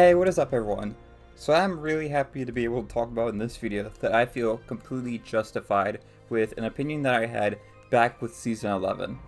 Hey, what is up everyone? So I'm really happy to be able to talk about in this video that I feel completely justified with an opinion that I had back with Season 11.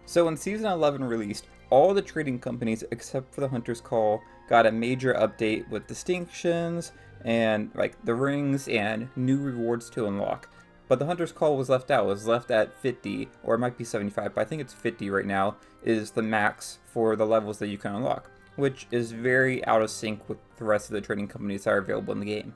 So when Season 11 released, all the trading companies except for the Hunter's Call got a major update with distinctions and like the rings and new rewards to unlock. But the Hunter's Call was left out. It was left at 50, or it might be 75, but I think it's 50 right now, is the max for the levels that you can unlock, which is very out of sync with the rest of the trading companies that are available in the game.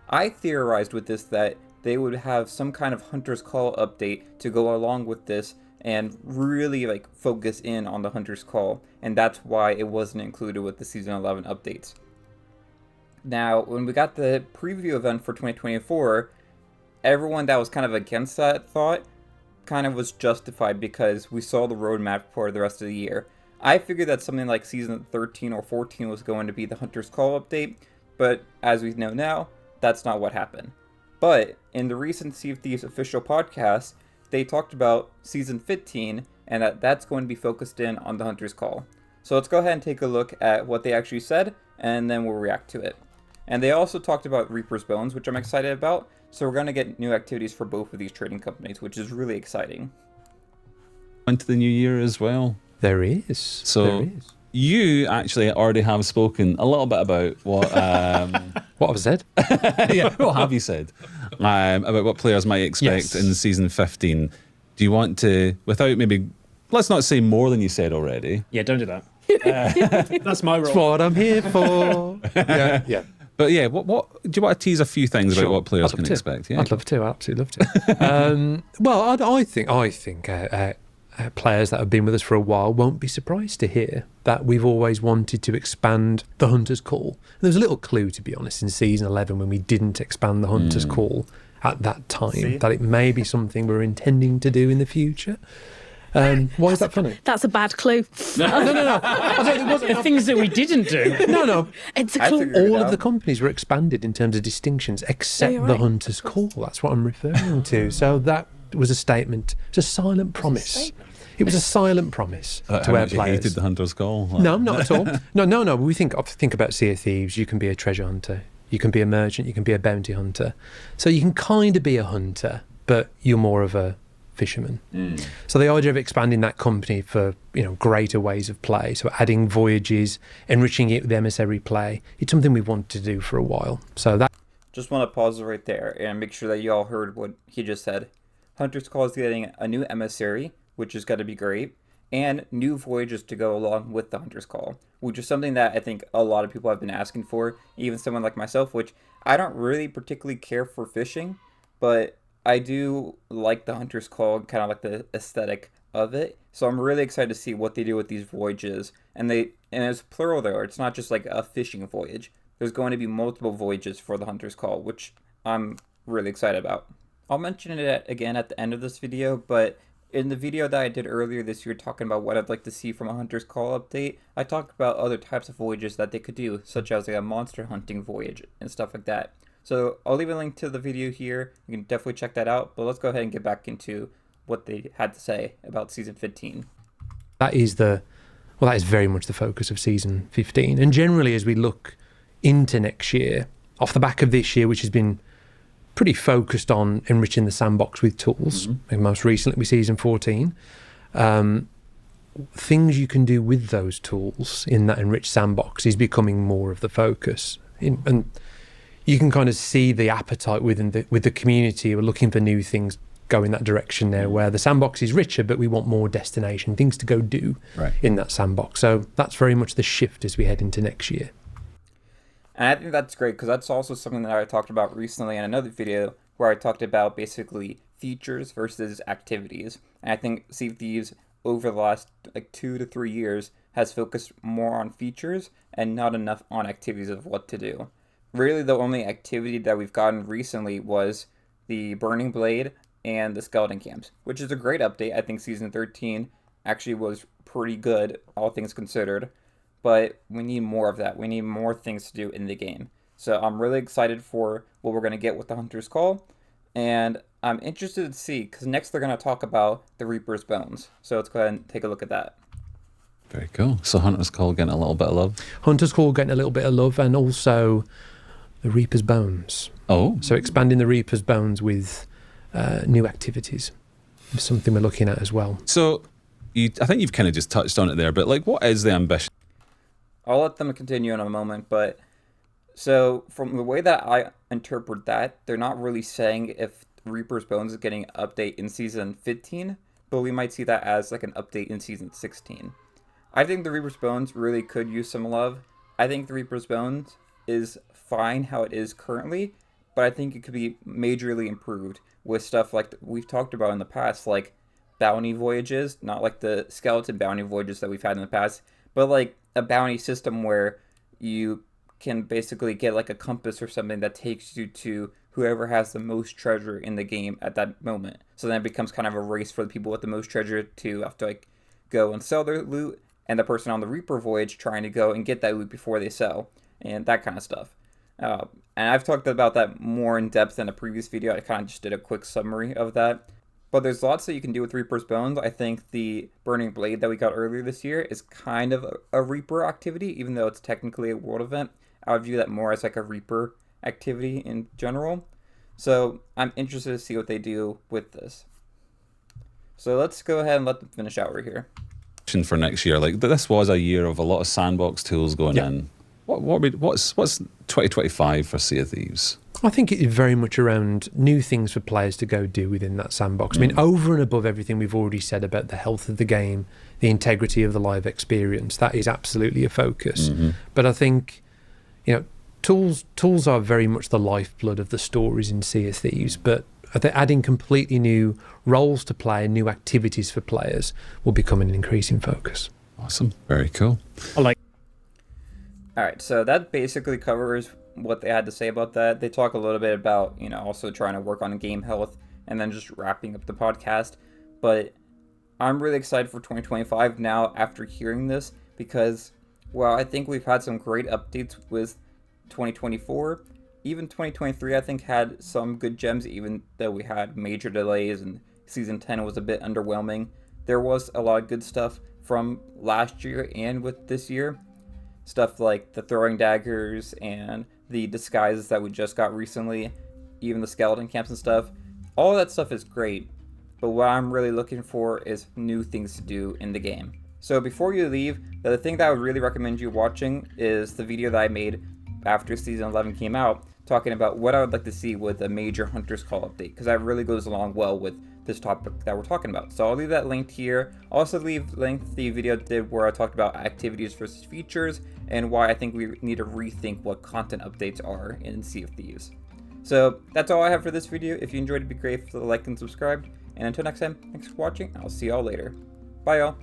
I theorized with this that they would have some kind of Hunter's Call update to go along with this and really like focus in on the Hunter's Call, and that's why it wasn't included with the Season 11 updates. Now, when we got the preview event for 2024, everyone that was kind of against that thought kind of was justified because we saw the roadmap for the rest of the year. I figured that something like Season 13 or 14 was going to be the Hunter's Call update, but as we know now, that's not what happened. But in the recent Sea of Thieves official podcast, they talked about Season 15 and that's going to be focused in on the Hunter's Call. So let's go ahead and take a look at what they actually said, and then we'll react to it. And they also talked about Reaper's Bones, which I'm excited about, so we're going to get new activities for both of these trading companies, which is really exciting. Into the new year as well. There is. So you actually already have spoken a little bit about what what I've said. Yeah, what have you said about what players might expect in Season 15. Do you want to, without maybe, let's not say more than you said already. Yeah, don't do that. That's my role. That's what I'm here for. Yeah. But yeah, what do you want to tease a few things about what players can expect? Yeah, I'd love to. I'd absolutely love to. Well, I think players that have been with us for a while won't be surprised to hear that we've always wanted to expand the Hunter's Call. And there's a little clue, to be honest, in Season 11 when we didn't expand the Hunter's Call at that time, that it may be something we're intending to do in the future. Why is that funny? That's a bad clue. No. I don't, it wasn't. The things that we didn't do. No. It's a clue. All of the companies were expanded in terms of distinctions, except the Hunter's Call. That's what I'm referring to. So that was a statement. It's a silent promise. It was a silent promise to our players. You hated the Hunter's Call? No, not at all. No. We think about Sea of Thieves. You can be a treasure hunter. You can be a merchant. You can be a bounty hunter. So you can kind of be a hunter, but you're more of a fisherman. So the idea of expanding that company for greater ways of play, so adding voyages, enriching it with emissary play, it's something we've wanted to do for a while. So that. Just want to pause right there and make sure that you all heard what he just said. Hunter's Call is getting a new emissary, which is going to be great, and new voyages to go along with the Hunter's Call, which is something that I think a lot of people have been asking for, even someone like myself, which I don't really particularly care for fishing, but I do like the Hunter's Call and kind of like the aesthetic of it. So I'm really excited to see what they do with these voyages. And it's plural there. It's not just like a fishing voyage. There's going to be multiple voyages for the Hunter's Call, which I'm really excited about. I'll mention it again at the end of this video, but in the video that I did earlier this year talking about what I'd like to see from a Hunter's Call update, I talked about other types of voyages that they could do, such as like a monster hunting voyage and stuff like that. So I'll leave a link to the video here. You can definitely check that out. But let's go ahead and get back into what they had to say about Season 15. That is very much the focus of Season 15. And generally, as we look into next year, off the back of this year, which has been pretty focused on enriching the sandbox with tools, and most recently with Season 14, things you can do with those tools in that enriched sandbox is becoming more of the focus. And you can kind of see the appetite with the community. We're looking for new things go in that direction now, where the sandbox is richer, but we want more destination, things to go do in that sandbox. So that's very much the shift as we head into next year. And I think that's great because that's also something that I talked about recently in another video where I talked about basically features versus activities. And I think Sea of Thieves over the last 2 to 3 years has focused more on features and not enough on activities of what to do. Really, the only activity that we've gotten recently was the Burning Blade and the Skeleton Camps, which is a great update. I think Season 13 actually was pretty good, all things considered. But we need more of that. We need more things to do in the game. So I'm really excited for what we're going to get with the Hunter's Call. And I'm interested to see, because next they're going to talk about the Reaper's Bones. So let's go ahead and take a look at that. Very cool. So Hunter's Call getting a little bit of love. Hunter's Call getting a little bit of love, and also the Reaper's Bones. Oh. So expanding the Reaper's Bones with new activities is something we're looking at as well. So I think you've kind of just touched on it there, but like, what is the ambition? I'll let them continue in a moment, but so from the way that I interpret that, they're not really saying if Reaper's Bones is getting an update in Season 15, but we might see that as like an update in Season 16. I think the Reaper's Bones really could use some love. I think the Reaper's Bones is fine how it is currently, but I think it could be majorly improved with stuff like we've talked about in the past, like bounty voyages, not like the skeleton bounty voyages that we've had in the past, but like a bounty system where you can basically get like a compass or something that takes you to whoever has the most treasure in the game at that moment. So then it becomes kind of a race for the people with the most treasure to have to like go and sell their loot, and the person on the Reaper voyage trying to go and get that loot before they sell, and that kind of stuff. And I've talked about that more in depth in a previous video. I kind of just did a quick summary of that. But there's lots that you can do with Reaper's Bones. I think the Burning Blade that we got earlier this year is kind of a Reaper activity, even though it's technically a world event. I would view that more as like a Reaper activity in general. So I'm interested to see what they do with this. So let's go ahead and let them finish out right here. For next year, like this was a year of a lot of sandbox tools going in. What's 2025 for Sea of Thieves? I think it is very much around new things for players to go do within that sandbox. I mean, over and above everything we've already said about the health of the game, the integrity of the live experience, that is absolutely a focus. But I think, you know, tools are very much the lifeblood of the stories in Sea of Thieves, but I think adding completely new roles to play and new activities for players will become an increasing focus. Awesome. Very cool. Alright, so that basically covers what they had to say about that. They talk a little bit about, you know, also trying to work on game health and then just wrapping up the podcast. But I'm really excited for 2025 now after hearing this because, well, I think we've had some great updates with 2024. Even 2023, I think, had some good gems, even though we had major delays and Season 10 was a bit underwhelming. There was a lot of good stuff from last year and with this year. Stuff like the throwing daggers and the disguises that we just got recently, even the skeleton camps and stuff. All of that stuff is great, but what I'm really looking for is new things to do in the game. So before you leave, the thing that I would really recommend you watching is the video that I made after Season 11 came out, talking about what I would like to see with a major Hunter's Call update, because that really goes along well with this topic that we're talking about. So I'll leave that linked here. I'll also leave linked the video I did where I talked about activities versus features and why I think we need to rethink what content updates are in Sea of Thieves. So that's all I have for this video. If you enjoyed, it'd be great if you like and subscribe. And until next time, thanks for watching. I'll see y'all later. Bye y'all.